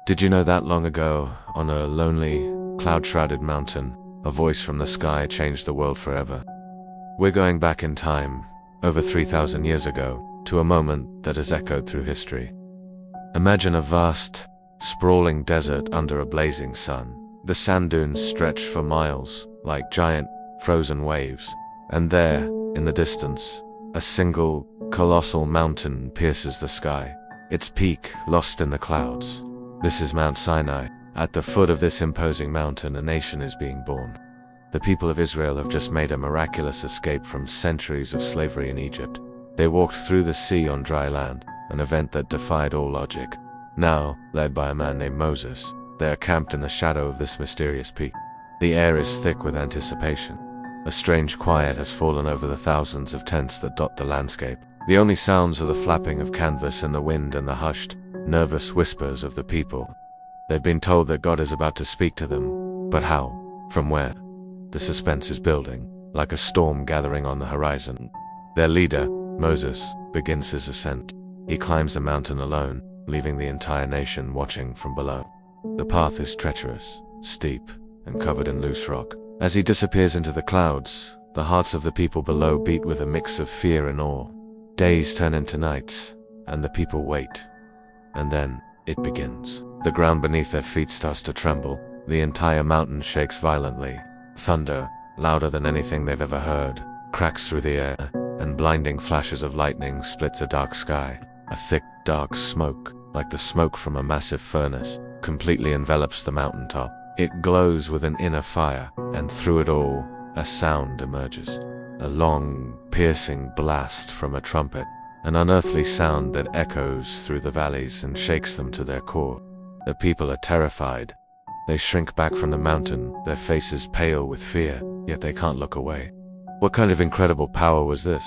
Did you know that long ago, on a lonely, cloud-shrouded mountain, a voice from the sky changed the world forever? We're going back in time, over 3,000 years ago, to a moment that has echoed through history. Imagine a vast, sprawling desert under a blazing sun. The sand dunes stretch for miles, like giant, frozen waves. And there, in the distance, a single, colossal mountain pierces the sky, its peak lost in the clouds. This is Mount Sinai. At the foot of this imposing mountain, a nation is being born. The people of Israel have just made a miraculous escape from centuries of slavery in Egypt. They walked through the sea on dry land, an event that defied all logic. Now, led by a man named Moses, they are camped in the shadow of this mysterious peak. The air is thick with anticipation. A strange quiet has fallen over the thousands of tents that dot the landscape. The only sounds are the flapping of canvas in the wind and the hushed, nervous whispers of the people. They've been told that God is about to speak to them, but how? From where? The suspense is building, like a storm gathering on the horizon. Their leader, Moses, begins his ascent. He climbs the mountain alone, leaving the entire nation watching from below. The path is treacherous, steep, and covered in loose rock. As he disappears into the clouds, the hearts of the people below beat with a mix of fear and awe. Days turn into nights, and the people wait. And then, it begins. The ground beneath their feet starts to tremble. The entire mountain shakes violently. Thunder, louder than anything they've ever heard, cracks through the air, and blinding flashes of lightning split the dark sky. A thick, dark smoke, like the smoke from a massive furnace, completely envelops the mountaintop. It glows with an inner fire, and through it all, a sound emerges. A long, piercing blast from a trumpet, an unearthly sound that echoes through the valleys and shakes them to their core. The people are terrified. They shrink back from the mountain, their faces pale with fear, yet they can't look away. What kind of incredible power was this?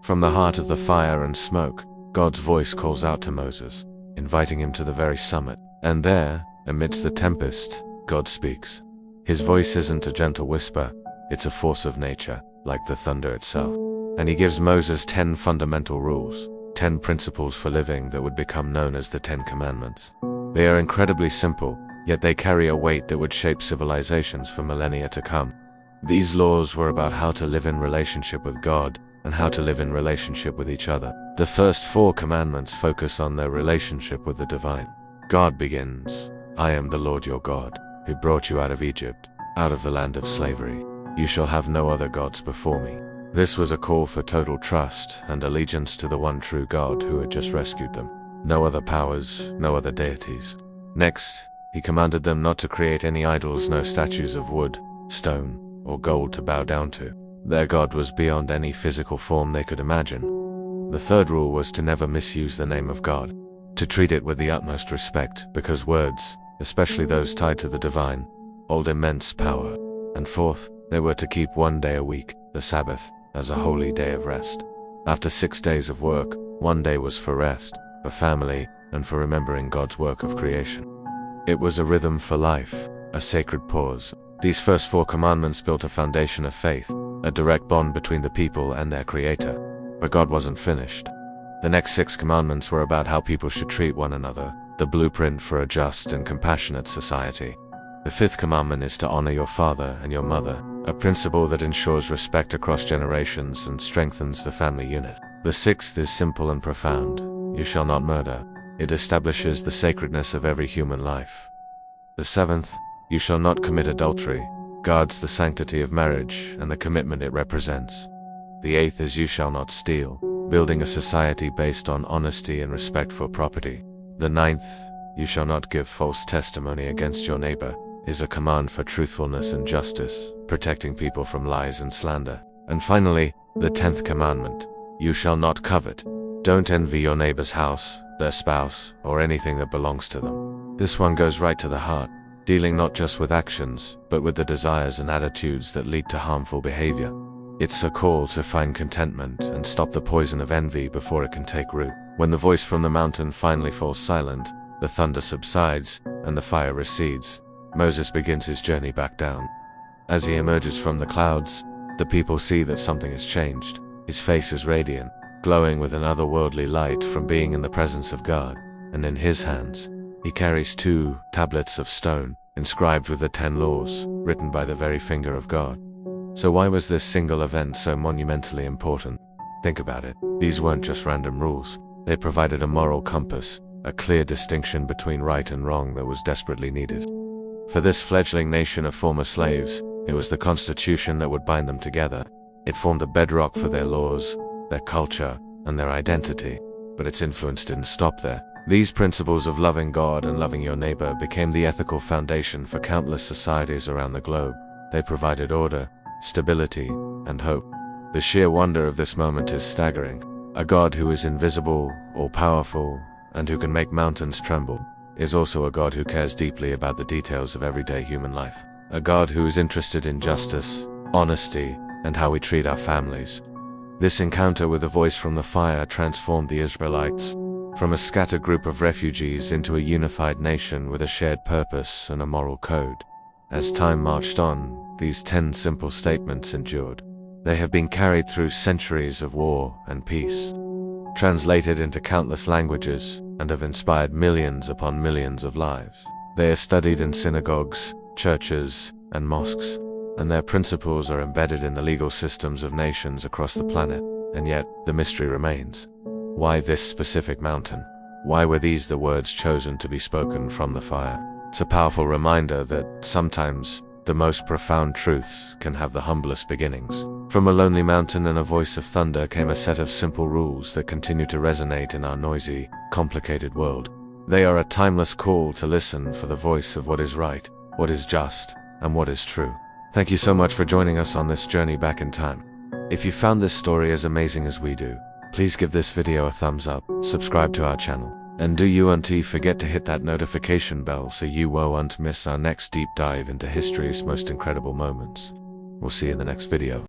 From the heart of the fire and smoke, God's voice calls out to Moses, inviting him to the very summit. And there, amidst the tempest, God speaks. His voice isn't a gentle whisper, it's a force of nature, like the thunder itself. And he gives Moses 10 fundamental rules, 10 principles for living that would become known as the 10 Commandments. They are incredibly simple, yet they carry a weight that would shape civilizations for millennia to come. These laws were about how to live in relationship with God and how to live in relationship with each other. The first 4 commandments focus on their relationship with the divine. God begins, "I am the Lord your God, who brought you out of Egypt, out of the land of slavery. You shall have no other gods before me." This was a call for total trust and allegiance to the one true God who had just rescued them. No other powers, no other deities. Next, he commanded them not to create any idols, no statues of wood, stone, or gold to bow down to. Their God was beyond any physical form they could imagine. The third rule was to never misuse the name of God, to treat it with the utmost respect, because words, especially those tied to the divine, hold immense power. And fourth, they were to keep 1 day a week, the Sabbath, as a holy day of rest. After 6 days of work, 1 day was for rest, for family, and for remembering God's work of creation. It was a rhythm for life, a sacred pause. These first 4 commandments built a foundation of faith, a direct bond between the people and their Creator. But God wasn't finished. The next 6 commandments were about how people should treat one another, the blueprint for a just and compassionate society. The 5th commandment is to honor your father and your mother, a principle that ensures respect across generations and strengthens the family unit. The 6th is simple and profound. You shall not murder. It establishes the sacredness of every human life. The 7th, you shall not commit adultery, guards the sanctity of marriage and the commitment it represents. The 8th is you shall not steal, building a society based on honesty and respect for property. The 9th, you shall not give false testimony against your neighbor, is a command for truthfulness and justice, protecting people from lies and slander. And finally, the 10th commandment, you shall not covet. Don't envy your neighbor's house, their spouse, or anything that belongs to them. This one goes right to the heart, dealing not just with actions, but with the desires and attitudes that lead to harmful behavior. It's a call to find contentment and stop the poison of envy before it can take root. When the voice from the mountain finally falls silent, the thunder subsides, and the fire recedes, Moses begins his journey back down. As he emerges from the clouds, the people see that something has changed. His face is radiant, glowing with an otherworldly light from being in the presence of God, and in his hands, He carries 2 tablets of stone, inscribed with the 10 laws, written by the very finger of God. So why was this single event so monumentally important? Think about it. These weren't just random rules. They provided a moral compass, a clear distinction between right and wrong that was desperately needed. For this fledgling nation of former slaves, it was the Constitution that would bind them together. It formed the bedrock for their laws, their culture, and their identity. But its influence didn't stop there. These principles of loving God and loving your neighbor became the ethical foundation for countless societies around the globe. They provided order, stability, and hope. The sheer wonder of this moment is staggering. A God who is invisible, all-powerful, and who can make mountains tremble, is also a God who cares deeply about the details of everyday human life. A God who is interested in justice, honesty, and how we treat our families. This encounter with a voice from the fire transformed the Israelites from a scattered group of refugees into a unified nation with a shared purpose and a moral code. As time marched on, these 10 simple statements endured. They have been carried through centuries of war and peace, translated into countless languages, and have inspired millions upon millions of lives. They are studied in synagogues, churches, and mosques, and their principles are embedded in the legal systems of nations across the planet. And yet, the mystery remains. Why this specific mountain? Why were these the words chosen to be spoken from the fire? It's a powerful reminder that sometimes the most profound truths can have the humblest beginnings. From a lonely mountain and a voice of thunder came a set of simple rules that continue to resonate in our noisy, complicated world. They are a timeless call to listen for the voice of what is right, what is just, and what is true. Thank you so much for joining us on this journey back in time. If you found this story as amazing as we do, please give this video a thumbs up, subscribe to our channel, and do you want to forget to hit that notification bell so you won't miss our next deep dive into history's most incredible moments. We'll see you in the next video.